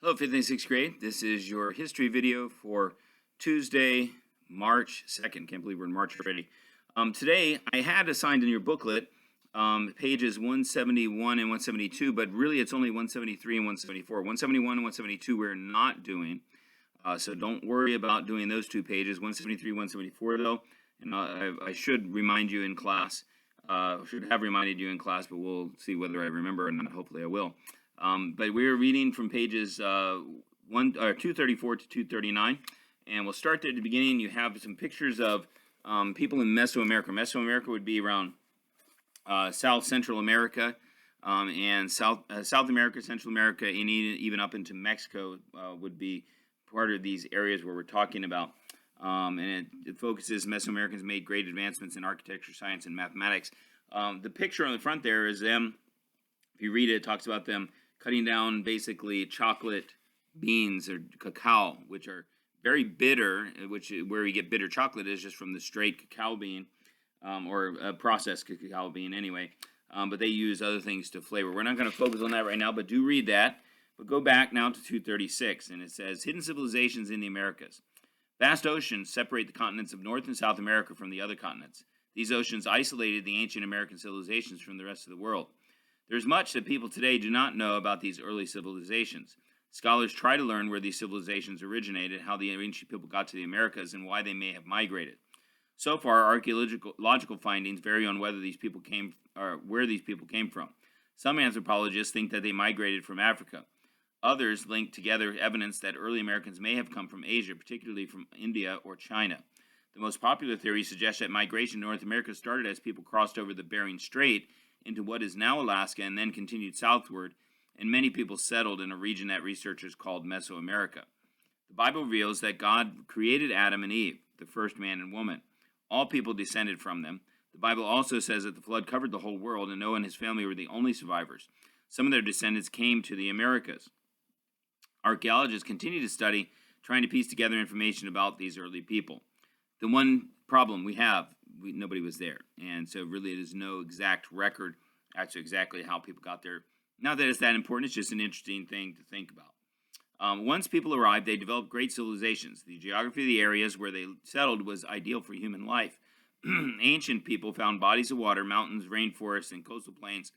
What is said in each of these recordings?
Hello, 5th and 6th grade. This is your history video for Tuesday, March 2nd. Can't believe we're in March already. Today, I had assigned in your booklet pages 171 and 172, but really it's only 173 and 174. 171 and 172 we're not doing, so don't worry about doing those two pages, 173, 174 though, and I should remind you in class, should have reminded you in class, but we'll see whether I remember or not. Hopefully I will. But we're reading from pages 234 to 239, and we'll start at the beginning. You have some pictures of people in Mesoamerica. Mesoamerica would be around South Central America, and South America, Central America, and even up into Mexico would be part of these areas where we're talking about. And it focuses Mesoamericans made great advancements in architecture, science, and mathematics. The picture on the front there is them. If you read it, it talks about them cutting down basically chocolate beans or cacao, which are very bitter, where you get bitter chocolate is just from the straight cacao bean, or a processed cacao bean anyway. But they use other things to flavor. We're not going to focus on that right now, but do read that. But go back now to 236, and it says, Hidden Civilizations in the Americas. Vast oceans separate the continents of North and South America from the other continents. These oceans isolated the ancient American civilizations from the rest of the world. There's much that people today do not know about these early civilizations. Scholars try to learn where these civilizations originated, how the ancient people got to the Americas, and why they may have migrated. So far, archaeological findings vary on whether these people came or where these people came from. Some anthropologists think that they migrated from Africa. Others link together evidence that early Americans may have come from Asia, particularly from India or China. The most popular theory suggests that migration to North America started as people crossed over the Bering Strait into what is now Alaska and then continued southward, and many people settled in a region that researchers called Mesoamerica. The Bible reveals that God created Adam and Eve, the first man and woman. All people descended from them. The Bible also says that the flood covered the whole world, and Noah and his family were the only survivors. Some of their descendants came to the Americas. Archaeologists continue to study, trying to piece together information about these early people. The one problem we have, nobody was there, and so really there's no exact record as to exactly how people got there. Not that it's that important, it's just an interesting thing to think about. Once people arrived, they developed great civilizations. The geography of the areas where they settled was ideal for human life. Ancient people found bodies of water, mountains, rainforests, and coastal plains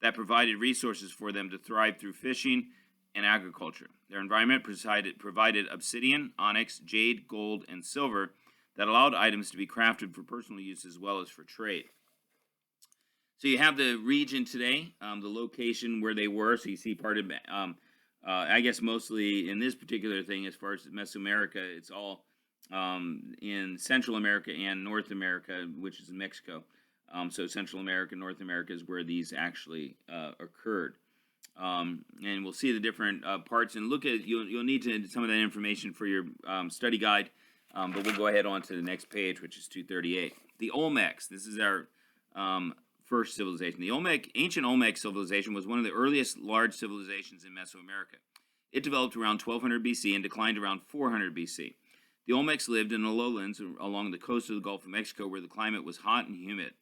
that provided resources for them to thrive through fishing and agriculture. Their environment provided obsidian, onyx, jade, gold, and silver that allowed items to be crafted for personal use as well as for trade. So you have the region today, the location where they were. So you see part of, I guess mostly in this particular thing, as far as Mesoamerica, it's all in Central America and North America, which is in Mexico. So Central America, North America is where these actually occurred. And we'll see the different parts and look at, you'll need some of that information for your study guide. But we'll go ahead on to the next page, which is 238. The Olmecs. This is our first civilization. The ancient Olmec civilization was one of the earliest large civilizations in Mesoamerica. It developed around 1200 BC and declined around 400 BC. The Olmecs lived in the lowlands along the coast of the Gulf of Mexico, where the climate was hot and humid.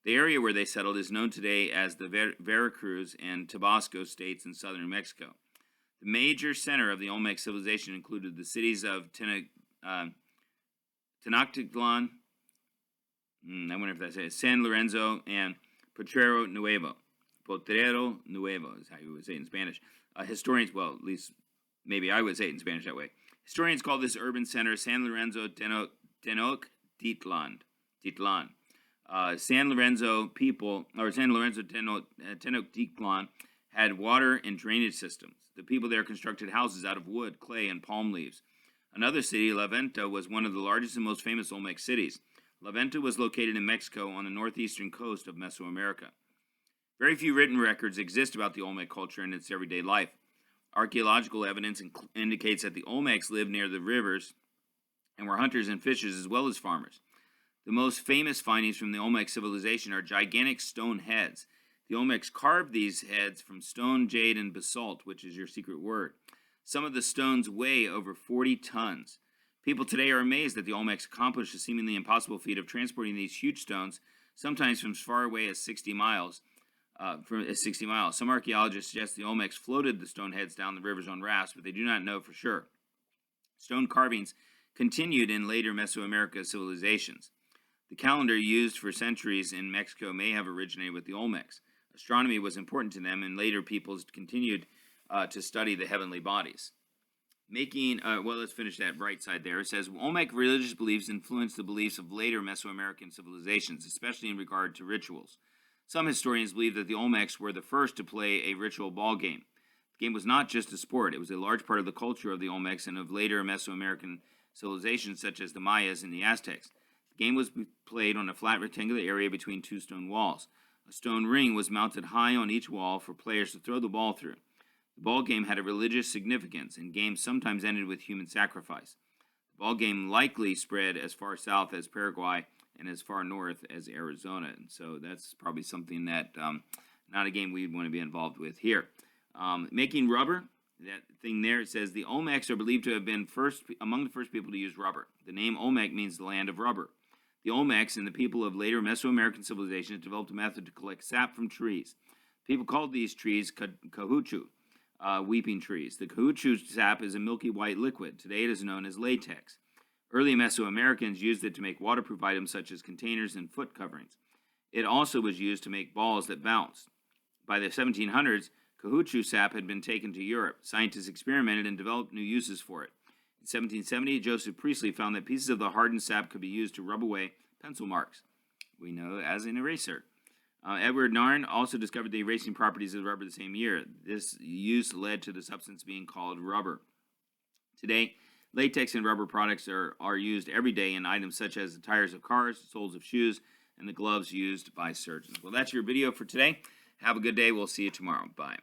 The area where they settled is known today as the Veracruz and Tabasco states in southern Mexico. The major center of the Olmec civilization included the cities of Tenochtitlan, I wonder if that's it, San Lorenzo, and Potrero Nuevo. Potrero Nuevo is how you would say it in Spanish. Historians, well, at least maybe I would say it in Spanish that way. Historians call this urban center San Lorenzo Tenochtitlan. San Lorenzo people, or San Lorenzo Tenochtitlan, had water and drainage systems. The people there constructed houses out of wood, clay, and palm leaves. Another city, Laventa, was one of the largest and most famous Olmec cities. Laventa was located in Mexico on the northeastern coast of Mesoamerica. Very few written records exist about the Olmec culture and its everyday life. Archaeological evidence indicates that the Olmecs lived near the rivers and were hunters and fishers as well as farmers. The most famous findings from the Olmec civilization are gigantic stone heads. The Olmecs carved these heads from stone, jade, and basalt, which is your secret word. Some of the stones weigh over 40 tons. People today are amazed that the Olmecs accomplished the seemingly impossible feat of transporting these huge stones, sometimes from as far away as 60 miles, from 60 miles. Some archaeologists suggest the Olmecs floated the stone heads down the rivers on rafts, but they do not know for sure. Stone carvings continued in later Mesoamerica civilizations. The calendar used for centuries in Mexico may have originated with the Olmecs. Astronomy was important to them, and later peoples continued to study the heavenly bodies. Let's finish that right side there. It says, Olmec religious beliefs influenced the beliefs of later Mesoamerican civilizations, especially in regard to rituals. Some historians believe that the Olmecs were the first to play a ritual ball game. The game was not just a sport. It was a large part of the culture of the Olmecs and of later Mesoamerican civilizations such as the Mayas and the Aztecs. The game was played on a flat rectangular area between two stone walls. A stone ring was mounted high on each wall for players to throw the ball through. The ball game had a religious significance, and games sometimes ended with human sacrifice. The ball game likely spread as far south as Paraguay and as far north as Arizona, and so that's probably something that not a game we'd want to be involved with here. Making rubber, that thing there, it says the Olmecs are believed to have been among the first people to use rubber. The name Olmec means the land of rubber. The Olmecs and the people of later Mesoamerican civilizations developed a method to collect sap from trees. People called these trees caoutchouc, weeping trees. The caoutchouc sap is a milky white liquid. Today it is known as latex. Early Mesoamericans used it to make waterproof items such as containers and foot coverings. It also was used to make balls that bounced. By the 1700s, caoutchouc sap had been taken to Europe. Scientists experimented and developed new uses for it. In 1770, Joseph Priestley found that pieces of the hardened sap could be used to rub away pencil marks, we know as an eraser. Edward Narn also discovered the erasing properties of rubber the same year. This use led to the substance being called rubber. Today, latex and rubber products are used every day in items such as the tires of cars, soles of shoes, and the gloves used by surgeons. Well, that's your video for today. Have a good day. We'll see you tomorrow. Bye.